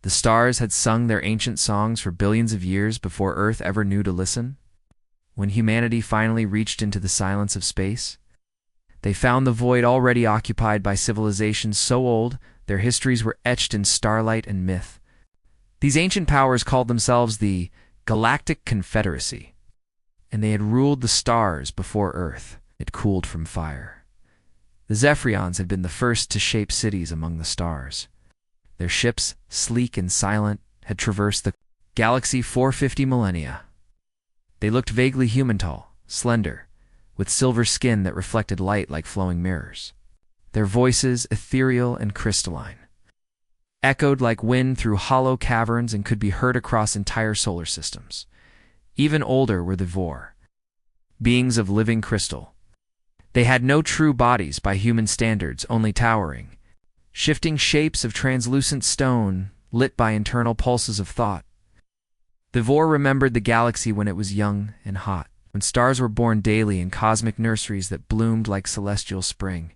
The stars had sung their ancient songs for billions of years before Earth ever knew to listen. When humanity finally reached into the silence of space, they found the void already occupied by civilizations so old their histories were etched in starlight and myth. These ancient powers called themselves the Galactic Confederacy, and they had ruled the stars before Earth had cooled from fire. The Zephyrians had been the first to shape cities among the stars. Their ships, sleek and silent, had traversed the galaxy for 50 millennia. They looked vaguely human-tall, slender, with silver skin that reflected light like flowing mirrors. Their voices, ethereal and crystalline, echoed like wind through hollow caverns and could be heard across entire solar systems. Even older were the Vor, beings of living crystal. They had no true bodies by human standards, only towering, shifting shapes of translucent stone lit by internal pulses of thought. The Vor remembered the galaxy when it was young and hot, when stars were born daily in cosmic nurseries that bloomed like celestial spring.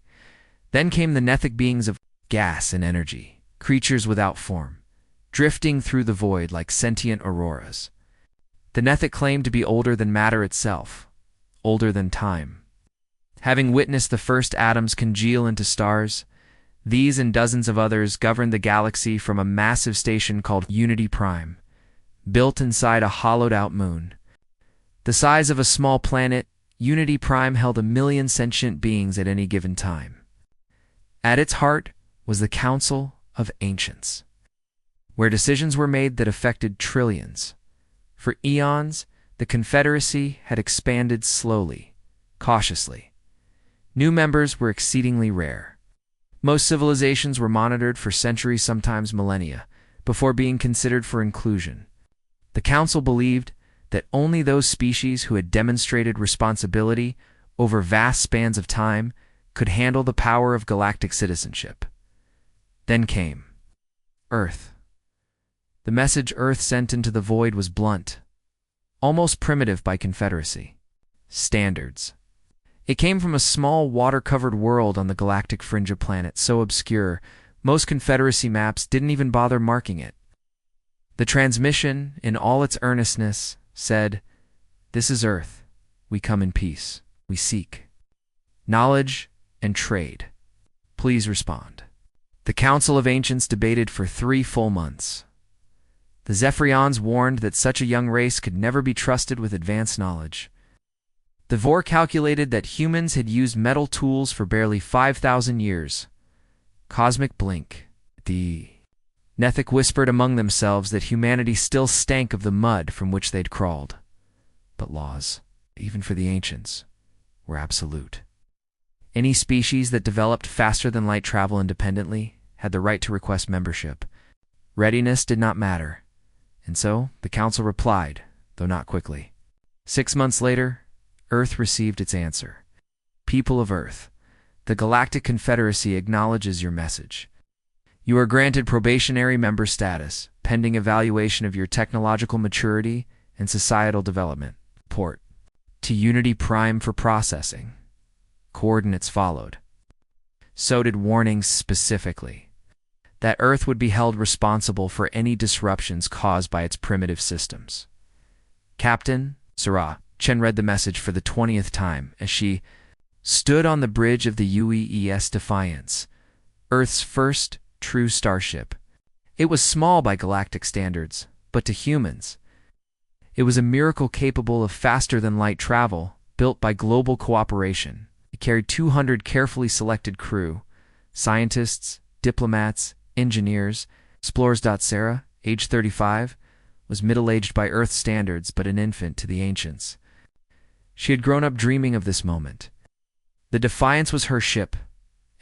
Then came the Nethic beings of gas and energy, creatures without form, drifting through the void like sentient auroras. The Nethic claimed to be older than matter itself, older than time. Having witnessed the first atoms congeal into stars, these and dozens of others governed the galaxy from a massive station called Unity Prime, built inside a hollowed-out moon. The size of a small planet, Unity Prime held 1 million sentient beings at any given time. At its heart was the Council of Ancients, where decisions were made that affected trillions. For eons, the Confederacy had expanded slowly, cautiously. New members were exceedingly rare. Most civilizations were monitored for centuries, sometimes millennia, before being considered for inclusion. The Council believed that only those species who had demonstrated responsibility over vast spans of time could handle the power of galactic citizenship. Then came Earth. The message Earth sent into the void was blunt, almost primitive by Confederacy standards. It came from a small water-covered world on the galactic fringe of planet, so obscure most Confederacy maps didn't even bother marking it. The transmission, in all its earnestness, said, "This is Earth. We come in peace. We seek knowledge and trade. Please respond." The Council of Ancients debated for 3 full months. The Zephyrians warned that such a young race could never be trusted with advanced knowledge. The Vor calculated that humans had used metal tools for barely 5,000 years. Cosmic blink. The Nethic whispered among themselves that humanity still stank of the mud from which they'd crawled. But laws, even for the ancients, were absolute. Any species that developed faster than light travel independently had the right to request membership. Readiness did not matter, and so the Council replied, though not quickly. 6 months later, Earth received its answer. People of Earth, the Galactic Confederacy acknowledges your message. You are granted probationary member status, pending evaluation of your technological maturity and societal development. Port to Unity Prime for processing. Coordinates followed. So did warnings specifically that Earth would be held responsible for any disruptions caused by its primitive systems. Captain Sarah Chen read the message for the 20th time as she stood on the bridge of the UEES Defiance, Earth's first true starship. It was small by galactic standards, but to humans, it was a miracle capable of faster-than-light travel, built by global cooperation. It carried 200 carefully selected crew, scientists, diplomats, engineers. Explorers. Sarah, age 35, was middle-aged by Earth standards but an infant to the ancients. She had grown up dreaming of this moment. The Defiance was her ship,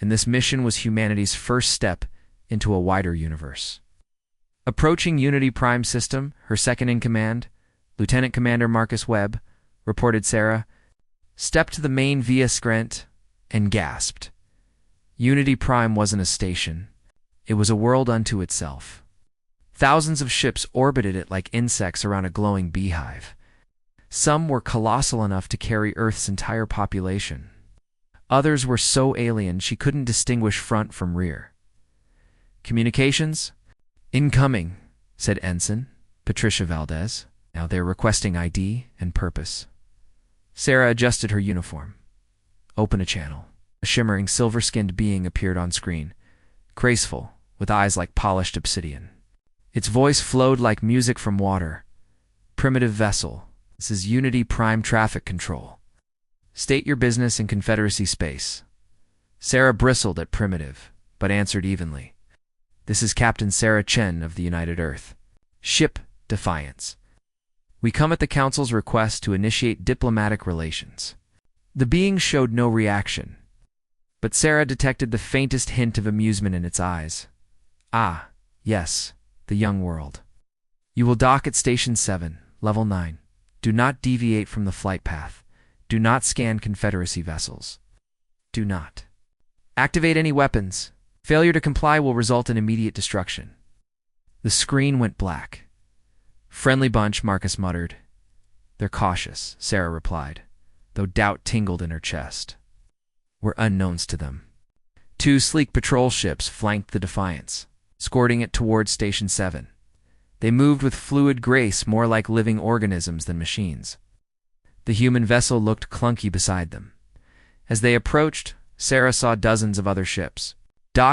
and this mission was humanity's first step into a wider universe. Approaching Unity Prime system, her second-in-command, Lieutenant Commander Marcus Webb, reported Sarah, stepped to the main via Scrent and gasped. Unity Prime wasn't a station. It was a world unto itself. Thousands of ships orbited it like insects around a glowing beehive. Some were colossal enough to carry Earth's entire population. Others were so alien she couldn't distinguish front from rear. Communications? "Incoming," said Ensign Patricia Valdez. "Now they're requesting ID and purpose." Sarah adjusted her uniform. "Open a channel." A shimmering silver-skinned being appeared on screen, graceful, with eyes like polished obsidian. Its voice flowed like music from water. "Primitive vessel, this is Unity Prime Traffic Control. State your business in Confederacy space." Sarah bristled at primitive, but answered evenly. "This is Captain Sarah Chen of the United Earth. Ship Defiance. We come at the Council's request to initiate diplomatic relations." The being showed no reaction, but Sarah detected the faintest hint of amusement in its eyes. "Ah, yes, the young world. You will dock at Station 7, Level 9. Do not deviate from the flight path. Do not scan Confederacy vessels. Do not activate any weapons. Failure to comply will result in immediate destruction." The screen went black. "Friendly bunch," Marcus muttered. "They're cautious," Sarah replied, though doubt tingled in her chest. "We're unknowns to them." Two sleek patrol ships flanked the Defiance, escorting it towards Station 7. They moved with fluid grace, more like living organisms than machines. The human vessel looked clunky beside them. As they approached, Sarah saw dozens of other ships.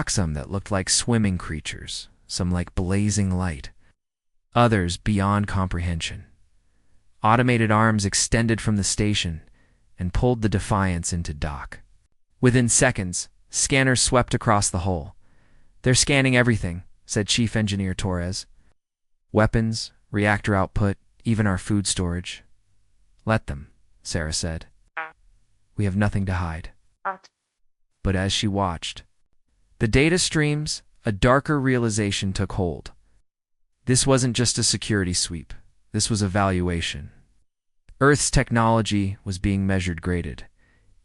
Some that looked like swimming creatures, some like blazing light, others beyond comprehension. Automated arms extended from the station and pulled the Defiance into dock. Within seconds, scanners swept across the hull. "They're scanning everything," said Chief Engineer Torres. "Weapons, reactor output, even our food storage." "Let them," Sarah said. "We have nothing to hide." But as she watched the data streams, a darker realization took hold. This wasn't just a security sweep. This was evaluation. Earth's technology was being graded.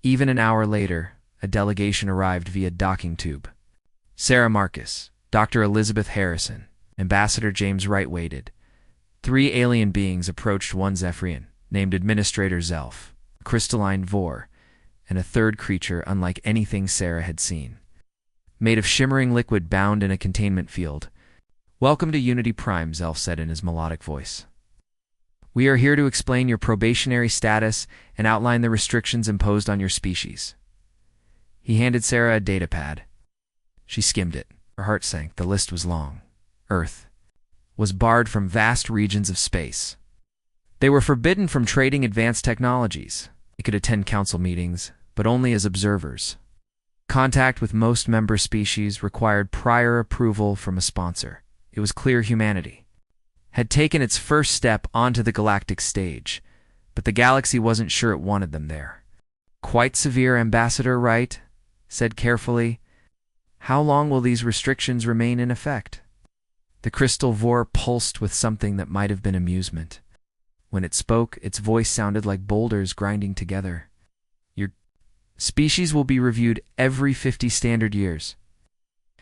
Even an hour later, a delegation arrived via docking tube. Sarah Marcus, Dr. Elizabeth Harrison, Ambassador James Wright waited. Three alien beings approached, one Zephyrian, named Administrator Zelf, a crystalline Vor, and a third creature unlike anything Sarah had seen. Made of shimmering liquid bound in a containment field. "Welcome to Unity Prime," Zelf said in his melodic voice. "We are here to explain your probationary status and outline the restrictions imposed on your species." He handed Sarah a datapad. She skimmed it. Her heart sank. The list was long. Earth was barred from vast regions of space. They were forbidden from trading advanced technologies. They could attend council meetings, but only as observers. Contact with most member species required prior approval from a sponsor. It was clear humanity had taken its first step onto the galactic stage, but the galaxy wasn't sure it wanted them there. "Quite severe," Ambassador Wright said carefully. "How long will these restrictions remain in effect?" The crystal Vor pulsed with something that might have been amusement. When it spoke, its voice sounded like boulders grinding together. "Your species will be reviewed every 50 standard years.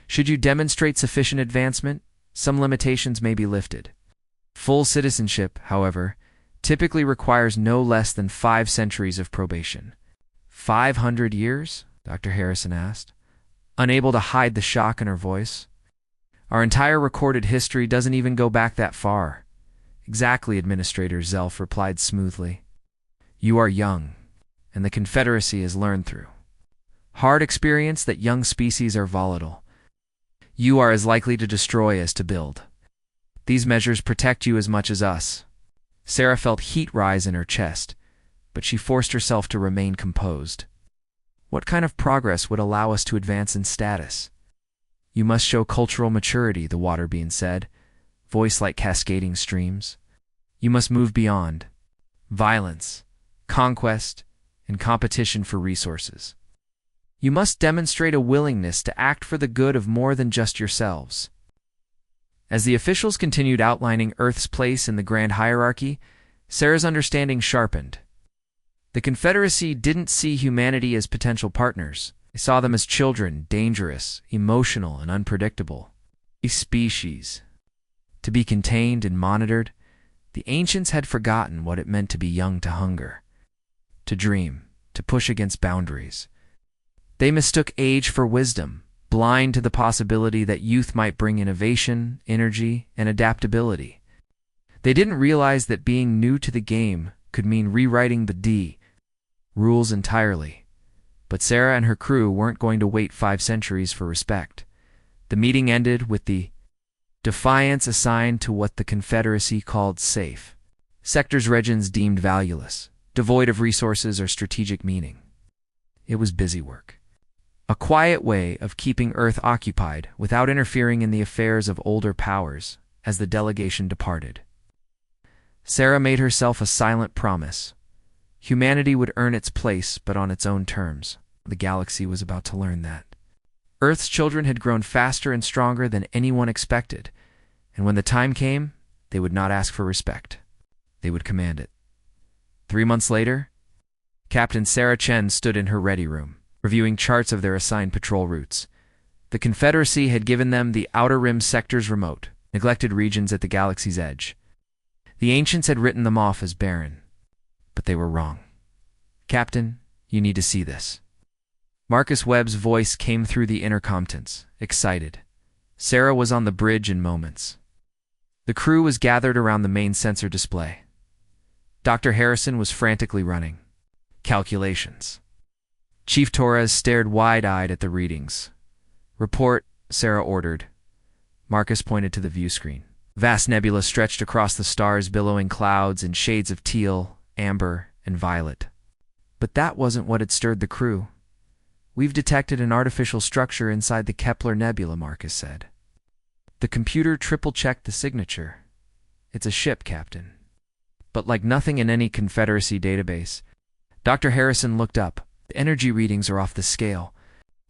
Should you demonstrate sufficient advancement, some limitations may be lifted. Full citizenship, however, typically requires no less than 5 centuries of probation." 500 years? Dr. Harrison asked, unable to hide the shock in her voice. "Our entire recorded history doesn't even go back that far." "Exactly," Administrator Zelf replied smoothly. "You are young, and the Confederacy has learned through hard experience that young species are volatile. You are as likely to destroy as to build. These measures protect you as much as us." Sarah felt heat rise in her chest, but she forced herself to remain composed. "What kind of progress would allow us to advance in status?" "You must show cultural maturity," the water being said, voice like cascading streams. "You must move beyond violence, conquest, and competition for resources. You must demonstrate a willingness to act for the good of more than just yourselves." As the officials continued outlining Earth's place in the grand hierarchy, Sarah's understanding sharpened. The Confederacy didn't see humanity as potential partners. They saw them as children, dangerous, emotional, and unpredictable. A species to be contained and monitored. The ancients had forgotten what it meant to be young to hunger, to dream, to push against boundaries. They mistook age for wisdom, blind to the possibility that youth might bring innovation, energy, and adaptability. They didn't realize that being new to the game could mean rewriting the rules entirely. But Sarah and her crew weren't going to wait 5 centuries for respect. The meeting ended with the defiance assigned to what the Confederacy called safe sectors, regions deemed valueless, devoid of resources or strategic meaning. It was busy work. A quiet way of keeping Earth occupied without interfering in the affairs of older powers as the delegation departed. Sarah made herself a silent promise. Humanity would earn its place, but on its own terms. The galaxy was about to learn that. Earth's children had grown faster and stronger than anyone expected, and when the time came, they would not ask for respect. They would command it. 3 months later, Captain Sarah Chen stood in her ready room, reviewing charts of their assigned patrol routes. The Confederacy had given them the Outer Rim sector's remote, neglected regions at the galaxy's edge. The ancients had written them off as barren, but they were wrong. "Captain, you need to see this." Marcus Webb's voice came through the intercomtants, excited. Sarah was on the bridge in moments. The crew was gathered around the main sensor display. Dr. Harrison was frantically running calculations. Chief Torres stared wide-eyed at the readings. "Report," Sarah ordered. Marcus pointed to the view screen. Vast nebula stretched across the stars, billowing clouds in shades of teal, amber, and violet. But that wasn't what had stirred the crew. "We've detected an artificial structure inside the Kepler Nebula," Marcus said. The computer triple-checked the signature. "It's a ship, Captain." But like nothing in any Confederacy database, Dr. Harrison looked up. "The energy readings are off the scale.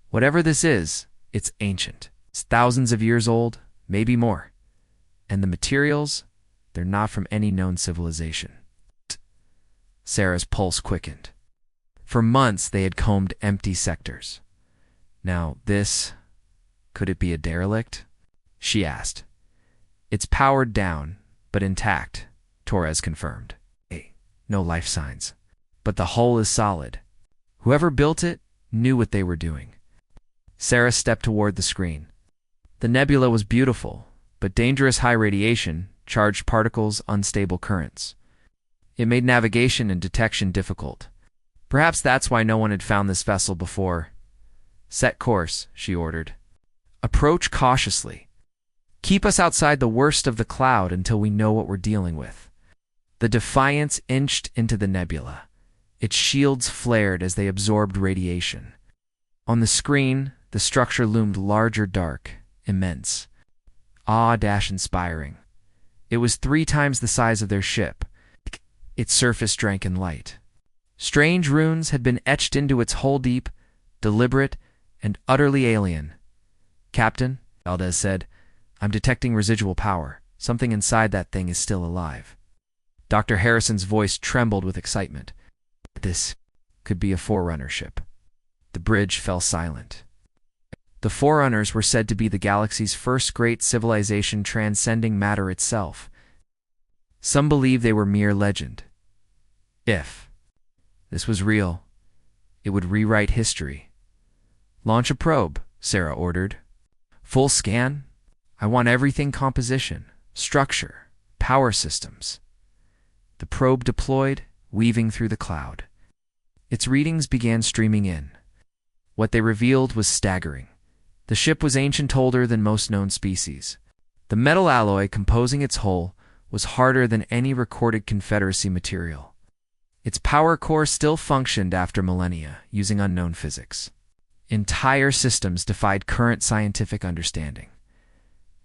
Whatever this is, it's ancient. It's thousands of years old, maybe more. And the materials, they're not from any known civilization." Sarah's pulse quickened. For months they had combed empty sectors. Now could it be a derelict? She asked. "It's powered down, but intact," Torres confirmed. "Hey, no life signs. But the hull is solid. Whoever built it knew what they were doing." Sarah stepped toward the screen. The nebula was beautiful, but dangerous: high radiation, charged particles, unstable currents. It made navigation and detection difficult. Perhaps that's why no one had found this vessel before. "Set course," she ordered. "Approach cautiously. Keep us outside the worst of the cloud until we know what we're dealing with." The Defiance inched into the nebula. Its shields flared as they absorbed radiation. On the screen, the structure loomed larger, dark, immense. Awe-inspiring. It was 3 times the size of their ship. Its surface drank in light. Strange runes had been etched into its hull, deep, deliberate, and utterly alien. "Captain," Valdez said, "I'm detecting residual power. Something inside that thing is still alive." Dr. Harrison's voice trembled with excitement. This could be a Forerunner ship. The bridge fell silent. The Forerunners were said to be the galaxy's first great civilization, transcending matter itself. Some believe they were mere legend. If this was real, it would rewrite history. "Launch a probe," Sarah ordered. "Full scan? I want everything: composition, structure, power systems." The probe deployed, weaving through the cloud. Its readings began streaming in. What they revealed was staggering. The ship was ancient, older than most known species. The metal alloy composing its hull was harder than any recorded Confederacy material. Its power core still functioned after millennia, using unknown physics. Entire systems defied current scientific understanding.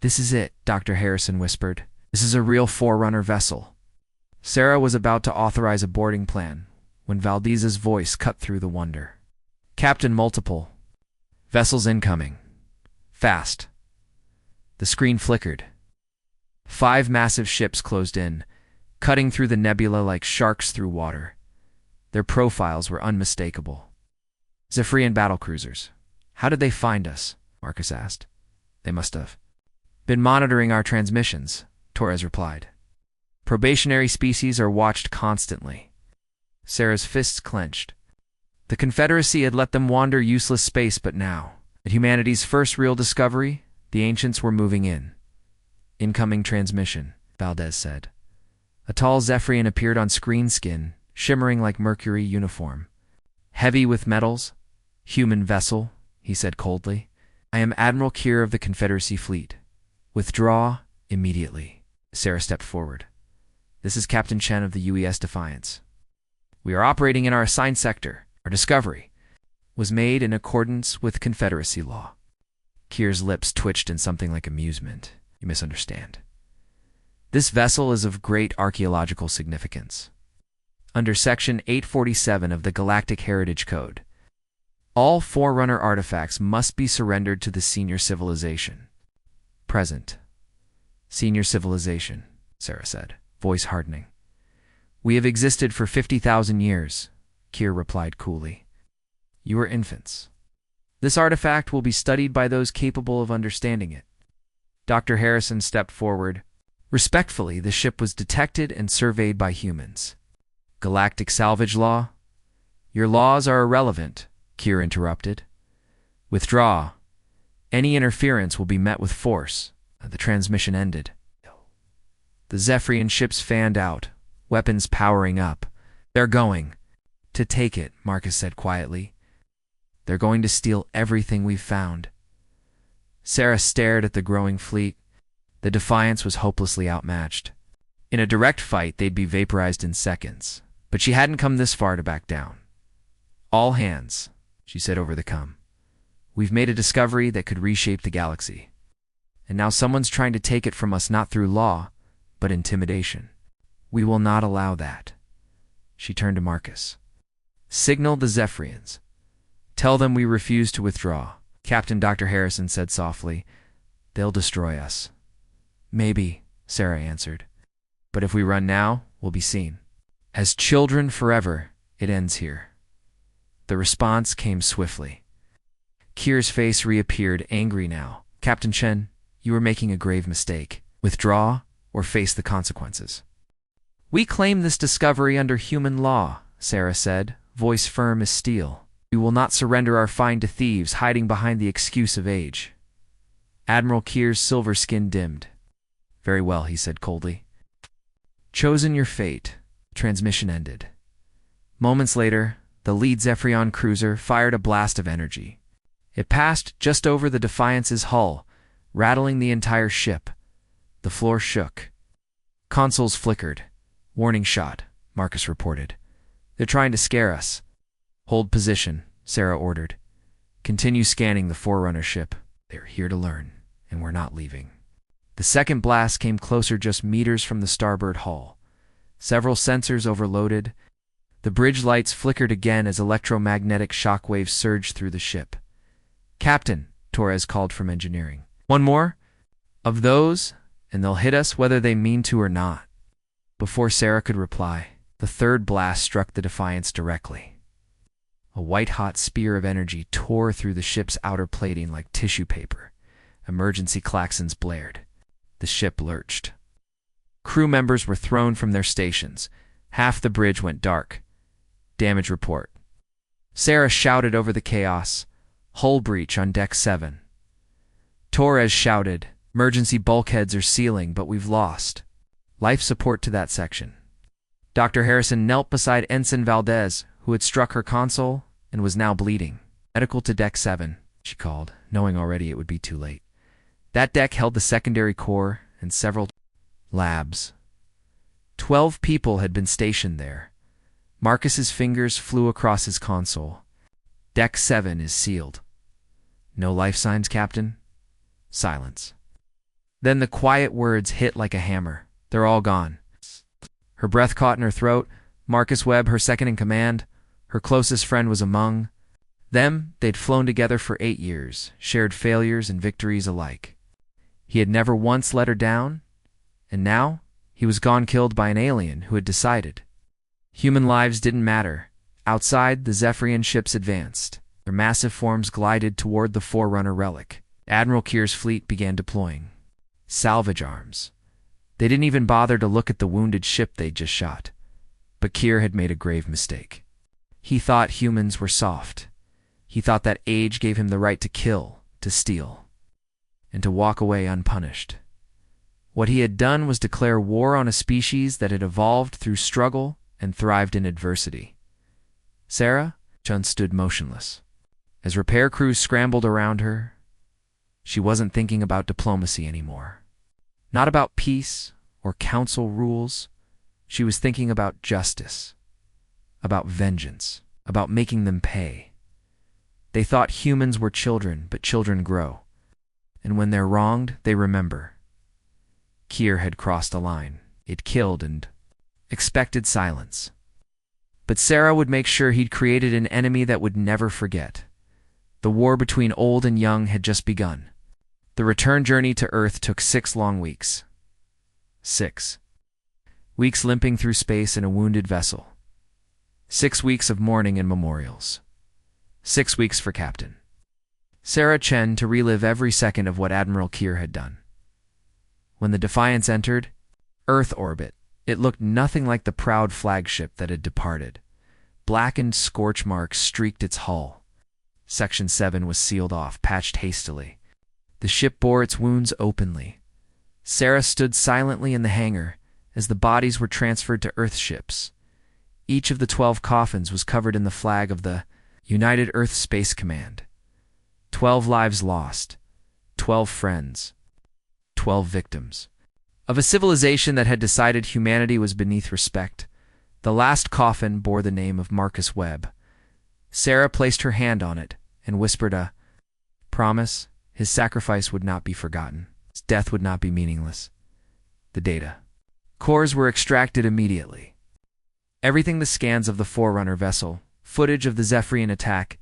"This is it," Dr. Harrison whispered. "This is a real Forerunner vessel." Sarah was about to authorize a boarding plan when Valdez's voice cut through the wonder. "Captain, multiple vessels incoming. Fast." The screen flickered. 5 massive ships closed in, cutting through the nebula like sharks through water. Their profiles were unmistakable. "Zephyrian battlecruisers. How did they find us?" Marcus asked. "They must have been monitoring our transmissions," Torres replied. "Probationary species are watched constantly." Sarah's fists clenched. The Confederacy had let them wander useless space, but now, At humanity's first real discovery, the ancients were moving in. Incoming transmission, Valdez said. A tall Zephyrian appeared on screen skin, shimmering like mercury uniform. Heavy with metals, human vessel, he said coldly. I am Admiral Keir of the Confederacy Fleet. Withdraw immediately. Sarah stepped forward. This is Captain Chen of the UES Defiance. We are operating in our assigned sector. Our discovery was made in accordance with Confederacy law. Keir's lips twitched in something like amusement. You misunderstand. This vessel is of great archaeological significance. Under Section 847 of the Galactic Heritage Code, all Forerunner artifacts must be surrendered to the senior civilization. Present. Senior civilization, Sarah said, voice hardening. We have existed for 50,000 years, Keir replied coolly. You are infants. This artifact will be studied by those capable of understanding it. Dr. Harrison stepped forward. Respectfully, the ship was detected and surveyed by humans. Galactic salvage law? Your laws are irrelevant, Keir interrupted. Withdraw. Any interference will be met with force. The transmission ended. The Zephyrian ships fanned out, weapons powering up. They're going to take it, Marcus said quietly. They're going to steal everything we've found. Sarah stared at the growing fleet. The Defiance was hopelessly outmatched. In a direct fight, they'd be vaporized in seconds. But she hadn't come this far to back down. All hands, she said over the com. We've made a discovery that could reshape the galaxy. And now someone's trying to take it from us not through law, but intimidation. We will not allow that. She turned to Marcus. Signal the Zephyrians. Tell them we refuse to withdraw. Captain Dr. Harrison said softly. They'll destroy us. Maybe, Sarah answered. But if we run now, we'll be seen. As children forever, it ends here. The response came swiftly. Keir's face reappeared, angry now. Captain Chen, you are making a grave mistake. Withdraw or face the consequences. We claim this discovery under human law, Sarah said, voice firm as steel. We will not surrender our find to thieves hiding behind the excuse of age. Admiral Keir's silver skin dimmed. Very well, he said coldly. Chosen your fate. Transmission ended. Moments later, the lead Zephyrian cruiser fired a blast of energy. It passed just over the Defiance's hull, rattling the entire ship. The floor shook. Consoles flickered. Warning shot, Marcus reported. They're trying to scare us. Hold position, Sarah ordered. Continue scanning the Forerunner ship. They're here to learn, and we're not leaving. The second blast came closer just meters from the starboard hull. Several sensors overloaded. The bridge lights flickered again as electromagnetic shockwaves surged through the ship. Captain, Torres called from engineering. One more? Of those, and they'll hit us whether they mean to or not. Before Sarah could reply, the third blast struck the Defiance directly. A white-hot spear of energy tore through the ship's outer plating like tissue paper. Emergency klaxons blared. The ship lurched. Crew members were thrown from their stations. Half the bridge went dark. Damage report. Sarah shouted over the chaos. Hull breach on Deck 7. Torres shouted, emergency bulkheads are sealing, but we've lost. Life support to that section. Dr. Harrison knelt beside Ensign Valdez, who had struck her console and was now bleeding. Medical to Deck 7, she called, knowing already it would be too late. That deck held the secondary core and several labs. 12 people had been stationed there. Marcus's fingers flew across his console. Deck 7 is sealed. No life signs, Captain? Silence. Then the quiet words hit like a hammer. They're all gone. Her breath caught in her throat. Marcus Webb, her second in command, her closest friend, was among them. They'd flown together for 8 years, shared failures and victories alike. He had never once let her down, and now he was gone, killed by an alien who had decided. Human lives didn't matter. Outside, the Zephyrian ships advanced. Their massive forms glided toward the Forerunner relic. Admiral Keir's fleet began deploying. Salvage arms. They didn't even bother to look at the wounded ship they'd just shot. But Keir had made a grave mistake. He thought humans were soft. He thought that age gave him the right to kill. to steal, and to walk away unpunished. What he had done was declare war on a species that had evolved through struggle and thrived in adversity. Sarah Chun stood motionless. As repair crews scrambled around her, she wasn't thinking about diplomacy anymore. Not about peace or council rules. She was thinking about justice, about vengeance, about making them pay. They thought humans were children, but children grow. And when they're wronged, they remember. Kier had crossed a line. It killed and expected silence. But Sarah would make sure he'd created an enemy that would never forget. The war between old and young had just begun. The return journey to Earth took 6 long weeks. 6 weeks limping through space in a wounded vessel. 6 weeks of mourning and memorials. 6 weeks for Captain Sarah Chen to relive every second of what Admiral Kier had done. When the Defiance entered Earth orbit, it looked nothing like the proud flagship that had departed. Blackened scorch marks streaked its hull. Section 7 was sealed off, patched hastily. The ship bore its wounds openly. Sarah stood silently in the hangar as the bodies were transferred to Earth ships. Each of the 12 coffins was covered in the flag of the United Earth Space Command. 12 lives lost, 12 friends, 12 victims. Of a civilization that had decided humanity was beneath respect, the last coffin bore the name of Marcus Webb. Sarah placed her hand on it and whispered a promise. His sacrifice would not be forgotten. His death would not be meaningless. The data cores were extracted immediately. Everything: the scans of the Forerunner vessel, footage of the Zephyrian attack,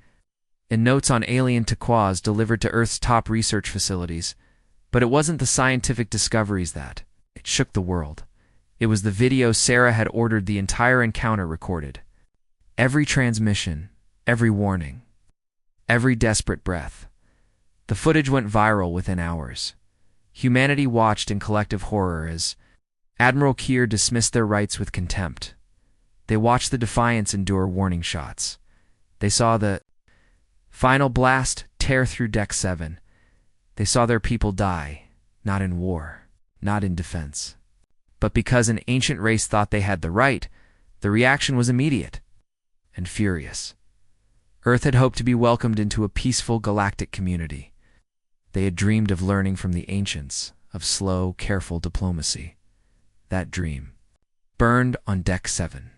and notes on alien Taquas delivered to Earth's top research facilities. But it wasn't the scientific discoveries that it shook the world. It was the video Sarah had ordered the entire encounter recorded. Every transmission, every warning, every desperate breath. The footage went viral within hours. Humanity watched in collective horror as Admiral Kier dismissed their rights with contempt. They watched the Defiance endure warning shots. They saw the final blast tear through Deck 7. They saw their people die, not in war, not in defense. But because an ancient race thought they had the right, the reaction was immediate and furious. Earth had hoped to be welcomed into a peaceful galactic community. They had dreamed of learning from the ancients, of slow, careful diplomacy. That dream burned on Deck 7.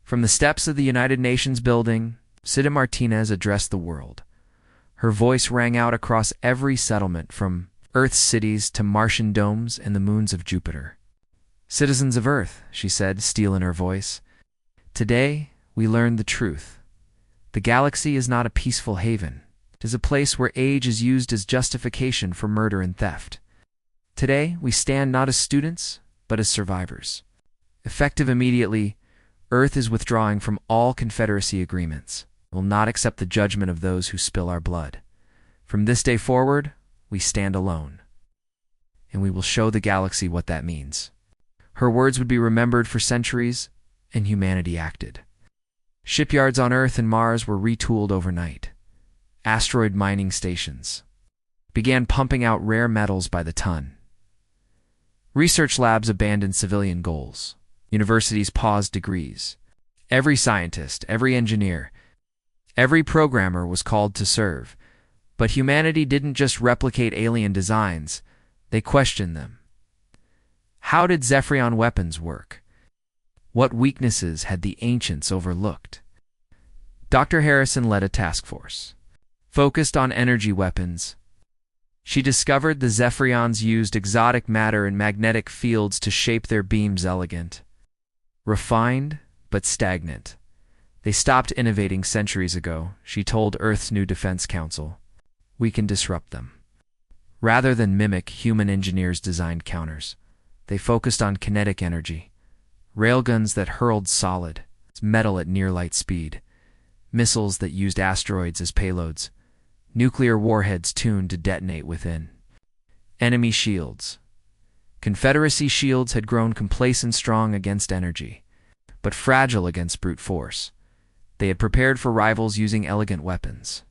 From the steps of the United Nations building, Sida Martinez addressed the world. Her voice rang out across every settlement, from Earth's cities to Martian domes and the moons of Jupiter. Citizens of Earth, she said, steel in her voice, today we learned the truth. The galaxy is not a peaceful haven. It is a place where age is used as justification for murder and theft. Today we stand not as students, but as survivors. Effective immediately, Earth is withdrawing from all Confederacy agreements. It will not accept the judgment of those who spill our blood. From this day forward, we stand alone. And we will show the galaxy what that means. Her words would be remembered for centuries, and humanity acted. Shipyards on Earth and Mars were retooled overnight. Asteroid mining stations began pumping out rare metals by the ton. Research labs abandoned civilian goals. Universities paused degrees. Every scientist, every engineer, every programmer was called to serve. But humanity didn't just replicate alien designs, they questioned them. How did Zephyrian weapons work? What weaknesses had the ancients overlooked? Dr. Harrison led a task force focused on energy weapons. She discovered the Zephyrians used exotic matter and magnetic fields to shape their beams elegant. Refined, but stagnant. They stopped innovating centuries ago, she told Earth's new Defense Council. We can disrupt them. Rather than mimic, human engineers designed counters. They focused on kinetic energy. Railguns that hurled solid metal at near-light speed. Missiles that used asteroids as payloads. Nuclear warheads tuned to detonate within. Enemy shields. Confederacy shields had grown complacent, strong against energy, but fragile against brute force. They had prepared for rivals using elegant weapons.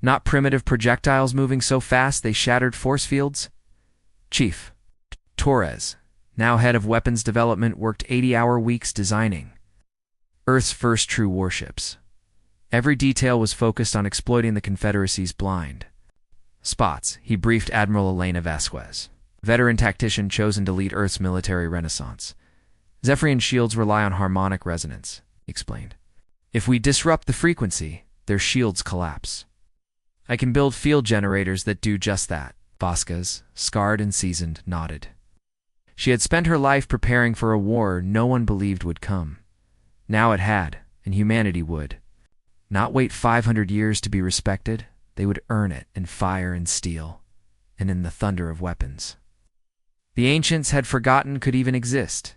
Not primitive projectiles moving so fast they shattered force fields. Chief Torres, now head of weapons development, worked 80-hour weeks designing Earth's first true warships. Every detail was focused on exploiting the Confederacy's blind spots. He briefed Admiral Elena Vasquez, veteran tactician chosen to lead Earth's military renaissance. Zephyrian shields rely on harmonic resonance, he explained. If we disrupt the frequency, their shields collapse. I can build field generators that do just that. Vasquez, scarred and seasoned, nodded. She had spent her life preparing for a war no one believed would come. Now it had, and humanity would. Not wait 500 years to be respected. They would earn it in fire and steel, and in the thunder of weapons. The ancients had forgotten could even exist.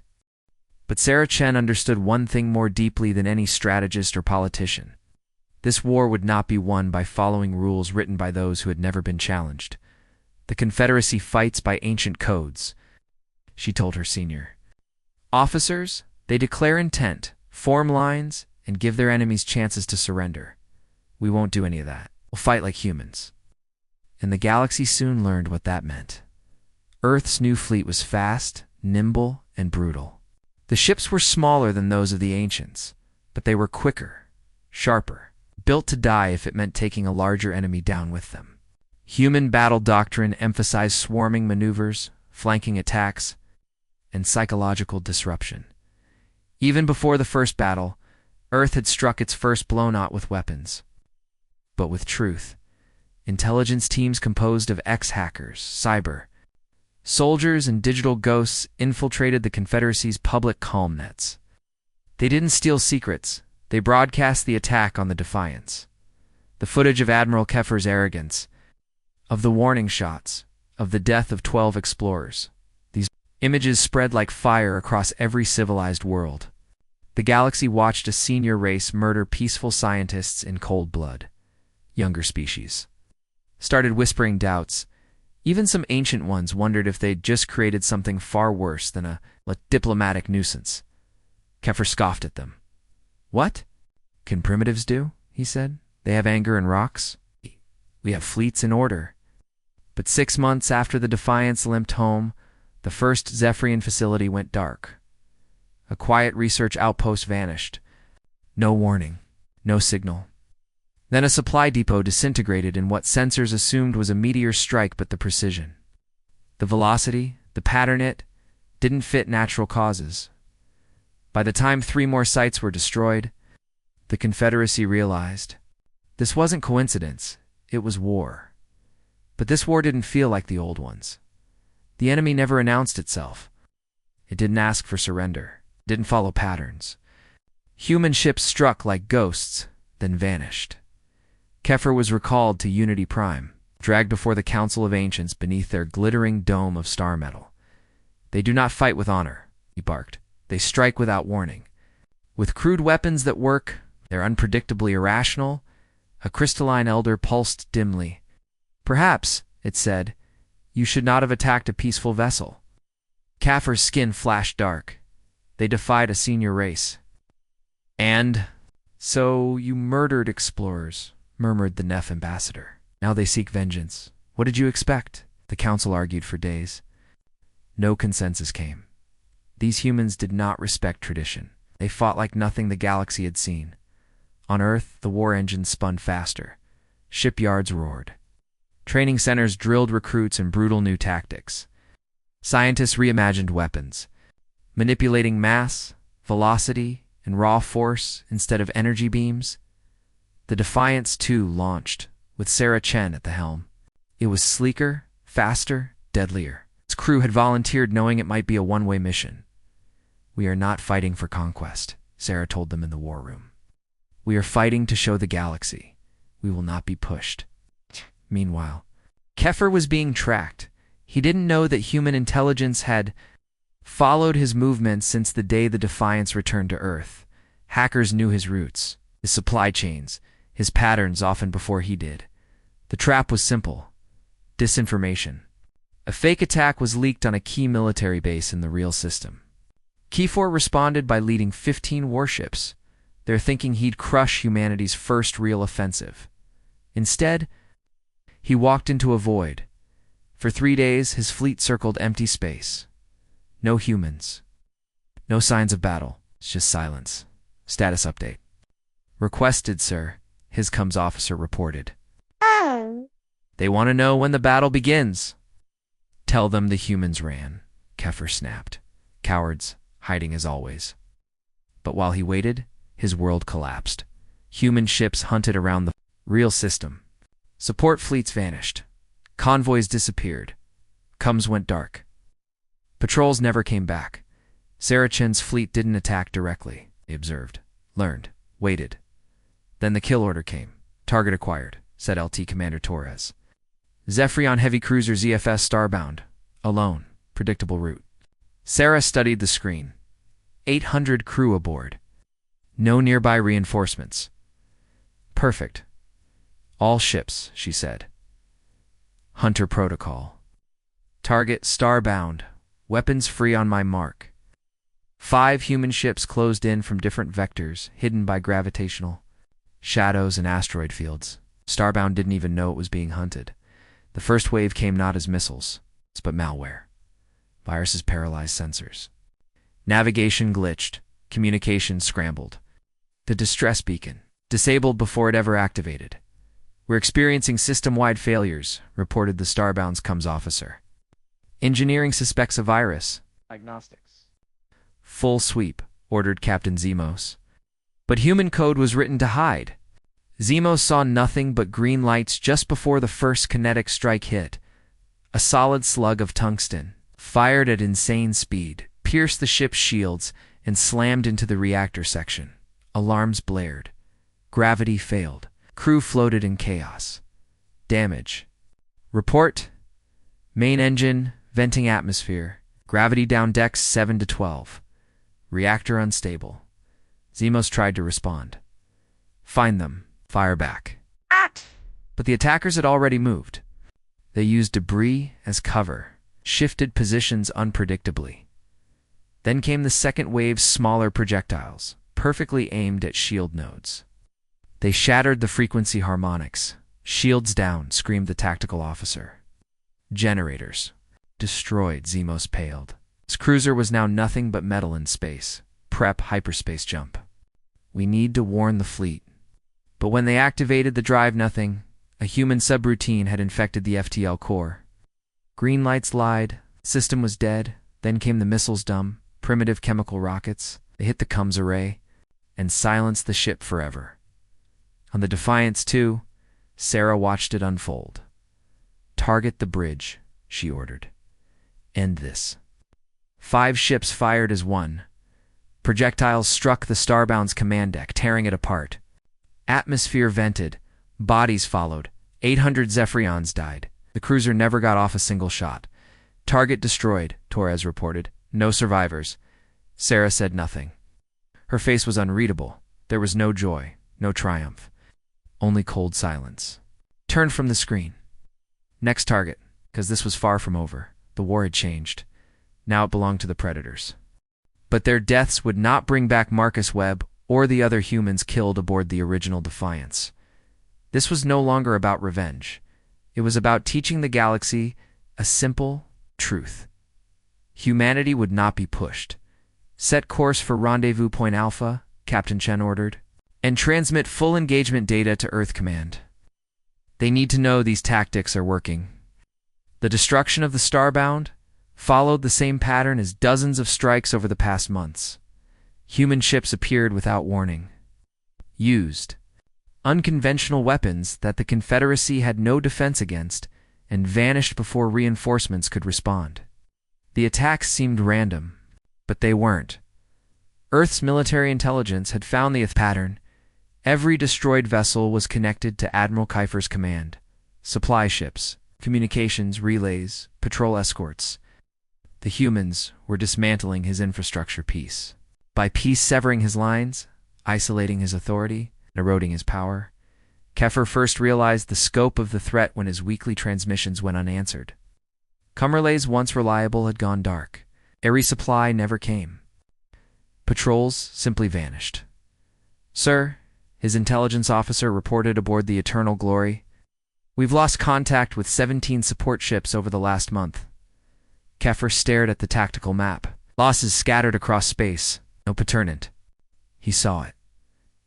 But Sarah Chen understood one thing more deeply than any strategist or politician. This war would not be won by following rules written by those who had never been challenged. The Confederacy fights by ancient codes, she told her senior officers. They declare intent, form lines, and give their enemies chances to surrender. We won't do any of that. We'll fight like humans. And the galaxy soon learned what that meant. Earth's new fleet was fast, nimble, and brutal. The ships were smaller than those of the ancients, but they were quicker, sharper, built to die if it meant taking a larger enemy down with them. Human battle doctrine emphasized swarming maneuvers, flanking attacks, and psychological disruption. Even before the first battle, Earth had struck its first blow not with weapons, but with truth. Intelligence teams composed of ex-hackers, cyber soldiers, and digital ghosts infiltrated the Confederacy's public comm nets. They didn't steal secrets. They broadcast the attack on the Defiance. The footage of Admiral Keffer's arrogance, of the warning shots, of the death of 12 explorers. These images spread like fire across every civilized world. The galaxy watched a senior race murder peaceful scientists in cold blood. Younger species started whispering doubts. Even some ancient ones wondered if they'd just created something far worse than a diplomatic nuisance. Keffer scoffed at them. What can primitives do? He said. They have anger and rocks. We have fleets in order. But 6 months after the Defiance limped home, the first Zephyrian facility went dark. A quiet research outpost vanished. No warning, no signal. Then a supply depot disintegrated in what sensors assumed was a meteor strike, but the precision, the velocity, the pattern, it didn't fit natural causes. By the time 3 more sites were destroyed, the Confederacy realized this wasn't coincidence, it was war. But this war didn't feel like the old ones. The enemy never announced itself. It didn't ask for surrender, didn't follow patterns. Human ships struck like ghosts, then vanished. Keffer was recalled to Unity Prime, dragged before the Council of Ancients beneath their glittering dome of star metal. They do not fight with honor, he barked. They strike without warning. With crude weapons that work, they're unpredictably irrational. A crystalline elder pulsed dimly. Perhaps, it said, you should not have attacked a peaceful vessel. Keffer's skin flashed dark. They defied a senior race. And so you murdered explorers, murmured the Neff ambassador. Now they seek vengeance. What did you expect? The council argued for days. No consensus came. These humans did not respect tradition. They fought like nothing the galaxy had seen. On Earth, the war engines spun faster. Shipyards roared. Training centers drilled recruits in brutal new tactics. Scientists reimagined weapons, manipulating mass, velocity, and raw force instead of energy beams. The Defiance, too, launched, with Sarah Chen at the helm. It was sleeker, faster, deadlier. Its crew had volunteered knowing it might be a one-way mission. We are not fighting for conquest, Sarah told them in the war room. We are fighting to show the galaxy. We will not be pushed. Meanwhile, Keffer was being tracked. He didn't know that human intelligence had followed his movements since the day the Defiance returned to Earth. Hackers knew his routes, his supply chains, his patterns often before he did. The trap was simple: disinformation. A fake attack was leaked on a key military base in the real system. Kiefer responded by leading 15 warships. They're thinking he'd crush humanity's first real offensive. Instead, He walked into a void. For 3 days, his fleet circled empty space. No humans. No signs of battle. It's just silence. Status update. Requested, sir, his comms officer reported. They want to know when the battle begins. Tell them the humans ran, Kefir snapped. Cowards, hiding as always. But while he waited, his world collapsed. Human ships hunted around the real system. Support fleets vanished. Convoys disappeared. Comms went dark. Patrols never came back. Sarachen's fleet didn't attack directly, he observed. Learned. Waited. Then the kill order came. Target acquired, said LT Commander Torres. Zephyrion heavy cruiser ZFS starbound. Alone. Predictable route. Sarah studied the screen. 800 crew aboard. No nearby reinforcements. Perfect. All ships, she said. Hunter protocol. Target starbound. Weapons free on my mark. 5 human ships closed in from different vectors, hidden by gravitational shadows and asteroid fields. Starbound didn't even know it was being hunted. The first wave came not as missiles, but malware. Viruses paralyzed sensors. Navigation glitched. Communication scrambled. The distress beacon, disabled before it ever activated. We're experiencing system-wide failures, reported the Starbound's comms officer. Engineering suspects a virus. Diagnostics. Full sweep, ordered Captain Zemos. But human code was written to hide. Zemos saw nothing but green lights just before the first kinetic strike hit. A solid slug of tungsten, fired at insane speed, pierced the ship's shields and slammed into the reactor section. Alarms blared. Gravity failed. Crew floated in chaos. Damage. Report. Main engine, venting atmosphere. Gravity down decks 7 to 12. Reactor unstable. Zemos tried to respond. Find them. Fire back. But the attackers had already moved. They used debris as cover, shifted positions unpredictably. Then came the second wave's smaller projectiles, perfectly aimed at shield nodes. They shattered the frequency harmonics. Shields down, screamed the tactical officer. Generators. Destroyed, Zemos paled. His cruiser was now nothing but metal in space. Prep hyperspace jump. We need to warn the fleet. But when they activated the drive nothing, a human subroutine had infected the FTL core. Green lights lied, system was dead, then came the missiles dumb, primitive chemical rockets. They hit the comms array and silenced the ship forever. On the Defiance 2, Sarah watched it unfold. Target the bridge, she ordered. End this. 5 ships fired as one. Projectiles struck the Starbound's command deck, tearing it apart. Atmosphere vented. Bodies followed. 800 Zephyrions died. The cruiser never got off a single shot. Target destroyed, Torres reported. No survivors. Sarah said nothing. Her face was unreadable. There was no joy, no triumph. Only cold silence. Turned from the screen. Next target, because this was far from over. The war had changed. Now it belonged to the Predators. But their deaths would not bring back Marcus Webb or the other humans killed aboard the original Defiance. This was no longer about revenge. It was about teaching the galaxy a simple truth. Humanity would not be pushed. Set course for Rendezvous Point Alpha, Captain Chen ordered, and transmit full engagement data to Earth Command. They need to know these tactics are working. The destruction of the Starbound followed the same pattern as dozens of strikes over the past months. Human ships appeared without warning. Used unconventional weapons that the Confederacy had no defense against and vanished before reinforcements could respond. The attacks seemed random, but they weren't. Earth's military intelligence had found the pattern. Every destroyed vessel was connected to Admiral Kiefer's command. Supply ships, communications, relays, patrol escorts. The humans were dismantling his infrastructure piece by piece, severing his lines, isolating his authority, and eroding his power. Kefir first realized the scope of the threat when his weekly transmissions went unanswered. Com relays once reliable had gone dark. A resupply never came. Patrols simply vanished. Sir, his intelligence officer reported aboard the Eternal Glory. We've lost contact with 17 support ships over the last month. Keffer stared at the tactical map. Losses scattered across space. No paternant. He saw it.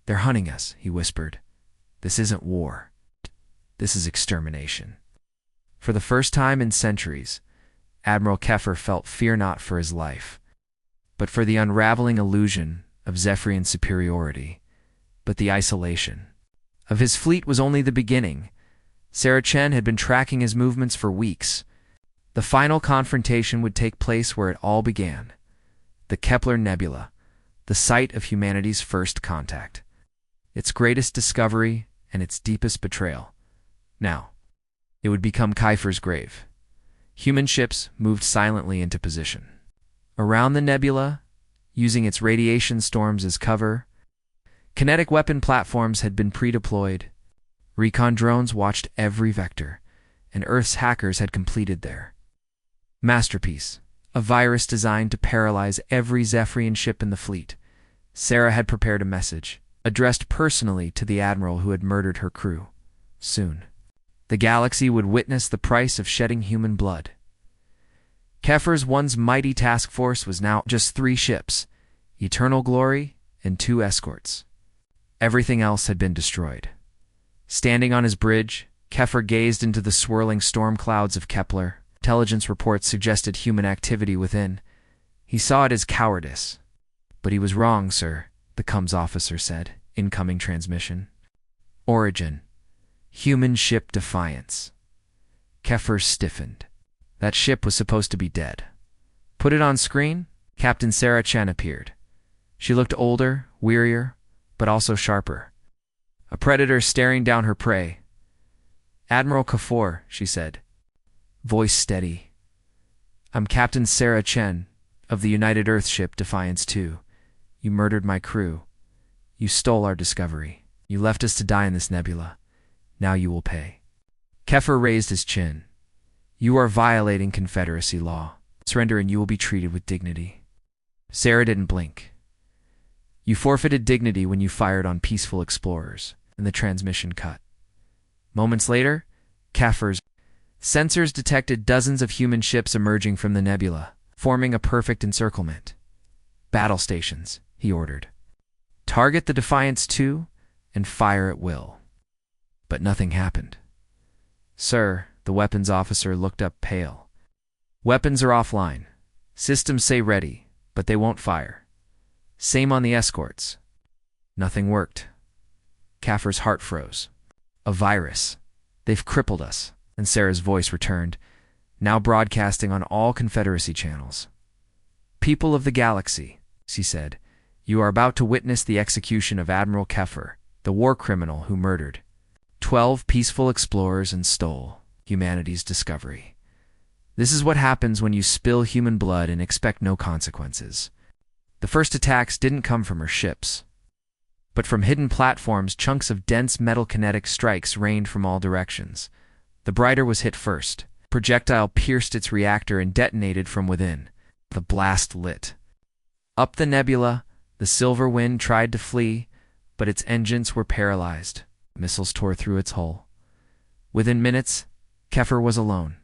They're hunting us, he whispered. This isn't war. This is extermination. For the first time in centuries, Admiral Keffer felt fear not for his life, but for the unraveling illusion of Zephyrian superiority, but the isolation of his fleet was only the beginning. Sarah Chen had been tracking his movements for weeks. The final confrontation would take place where it all began, the Kepler Nebula, the site of humanity's first contact, its greatest discovery and its deepest betrayal. Now, it would become Kiefer's grave. Human ships moved silently into position. Around the nebula, using its radiation storms as cover, kinetic weapon platforms had been pre-deployed. Recon drones watched every vector, and Earth's hackers had completed their masterpiece, a virus designed to paralyze every Zephyrian ship in the fleet. Sarah had prepared a message, addressed personally to the admiral who had murdered her crew. Soon, the galaxy would witness the price of shedding human blood. Keffer's once mighty task force was now just 3 ships, Eternal Glory and 2 escorts. Everything else had been destroyed. Standing on his bridge, Keffer gazed into the swirling storm clouds of Kepler. Intelligence reports suggested human activity within. He saw it as cowardice. But he was wrong, sir, the comms officer said. Incoming transmission. Origin. Human ship Defiance. Keffer stiffened. That ship was supposed to be dead. Put it on screen. Captain Sarah Chen appeared. She looked older, wearier, but also sharper. A predator staring down her prey. Admiral Keffer, she said, voice steady. I'm Captain Sarah Chen of the United Earth ship Defiance 2. You murdered my crew. You stole our discovery. You left us to die in this nebula. Now you will pay. Keffer raised his chin. You are violating Confederacy law. Surrender and you will be treated with dignity. Sarah didn't blink. You forfeited dignity when you fired on peaceful explorers, and the transmission cut. Moments later, Keffer's sensors detected dozens of human ships emerging from the nebula, forming a perfect encirclement. Battle stations, he ordered. Target the Defiance 2 and fire at will. But nothing happened. Sir, the weapons officer looked up pale. Weapons are offline. Systems say ready, but they won't fire. Same on the escorts. Nothing worked. Keffer's heart froze. A virus. They've crippled us. And Sarah's voice returned, now broadcasting on all Confederacy channels. People of the galaxy, she said, you are about to witness the execution of Admiral Keffer, the war criminal who murdered 12 peaceful explorers and stole humanity's discovery. This is what happens when you spill human blood and expect no consequences. The first attacks didn't come from her ships, but from hidden platforms. Chunks of dense metal kinetic strikes rained from all directions. The Brighter was hit first. Projectile pierced its reactor and detonated from within. The blast lit. Up the nebula, the Silver Wind tried to flee, but its engines were paralyzed. Missiles tore through its hull. Within minutes, Keffer was alone.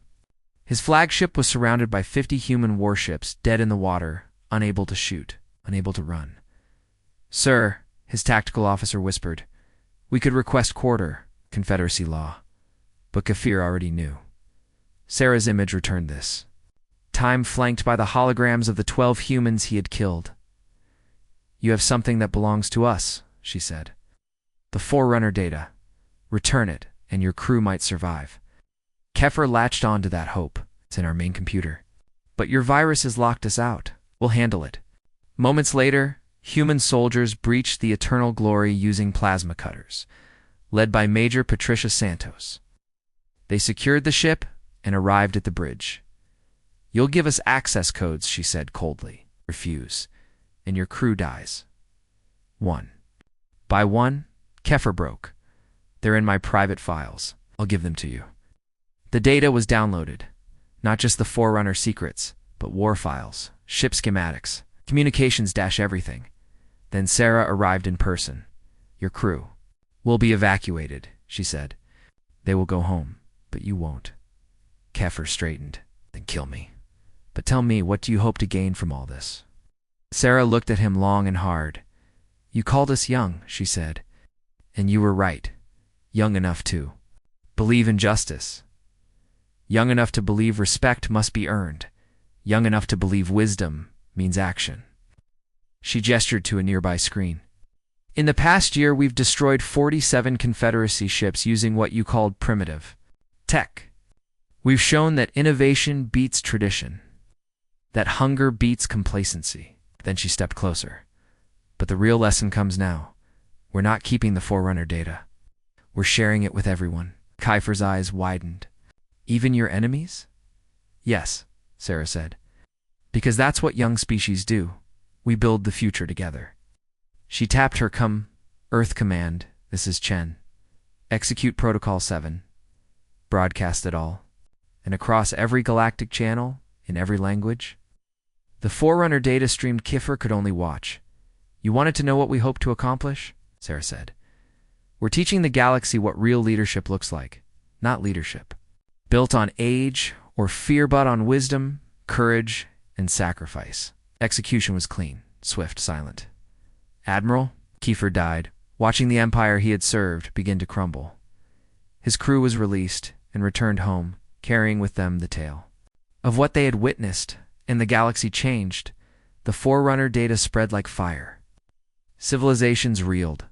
His flagship was surrounded by 50 human warships, dead in the water, unable to shoot, unable to run. Sir, his tactical officer whispered, we could request quarter, Confederacy law. But Keffer already knew. Sarah's image returned this. Time flanked by the holograms of the 12 humans he had killed. You have something that belongs to us, she said. The Forerunner data. Return it, and your crew might survive. Keffer latched on to that hope. It's in our main computer. But your virus has locked us out. We'll handle it. Moments later, human soldiers breached the Eternal Glory using plasma cutters, led by Major Patricia Santos. They secured the ship and arrived at the bridge. You'll give us access codes, she said coldly. Refuse, and your crew dies. 1. By 1, Keffer broke. They're in my private files. I'll give them to you. The data was downloaded. Not just the Forerunner secrets, but war files, ship schematics, communications-everything. Then Sarah arrived in person. Your crew will be evacuated, she said. They will go home, but you won't. Kefir straightened. Then kill me. But tell me, what do you hope to gain from all this? Sarah looked at him long and hard. You called us young, she said. And you were right. Young enough to believe in justice. Young enough to believe respect must be earned. Young enough to believe wisdom means action. She gestured to a nearby screen. In the past year, we've destroyed 47 Confederacy ships using what you called primitive tech. We've shown that innovation beats tradition, that hunger beats complacency. Then she stepped closer. But the real lesson comes now. We're not keeping the Forerunner data. We're sharing it with everyone. Kiefer's eyes widened. Even your enemies? Yes, Sarah said. Because that's what young species do. We build the future together. She tapped her Earth command. This is Chen. Execute Protocol 7. Broadcast it all. And across every galactic channel, in every language. The Forerunner data streamed Kiefer could only watch. You wanted to know what we hope to accomplish? Sarah said. We're teaching the galaxy what real leadership looks like. Not leadership built on age or fear, but on wisdom, courage, and sacrifice. Execution was clean, swift, silent. Admiral, Kiefer died, watching the empire he had served begin to crumble. His crew was released and returned home, carrying with them the tale of what they had witnessed, and the galaxy changed. The Forerunner data spread like fire. Civilizations reeled.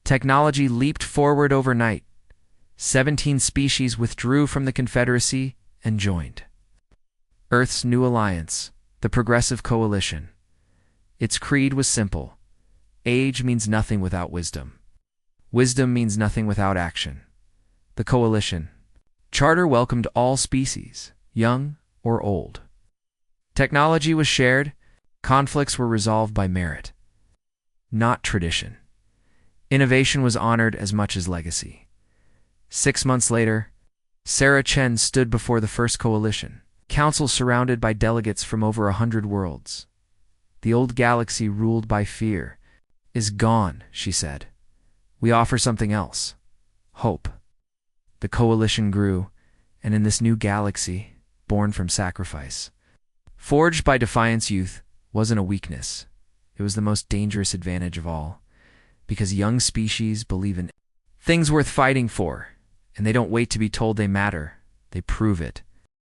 Technology leaped forward overnight. 17 species withdrew from the Confederacy and joined Earth's new alliance, the Progressive Coalition. Its creed was simple. Age means nothing without wisdom. Wisdom means nothing without action. The Coalition Charter welcomed all species, young or old. Technology was shared. Conflicts were resolved by merit, not tradition. Innovation was honored as much as legacy. 6 months later, Sarah Chen stood before the first coalition, council surrounded by delegates from over 100 worlds. The old galaxy ruled by fear is gone, she said. We offer something else. Hope. The coalition grew, and in this new galaxy, born from sacrifice, forged by defiance, youth wasn't a weakness. It was the most dangerous advantage of all, because young species believe in things worth fighting for, and they don't wait to be told they matter. They prove it.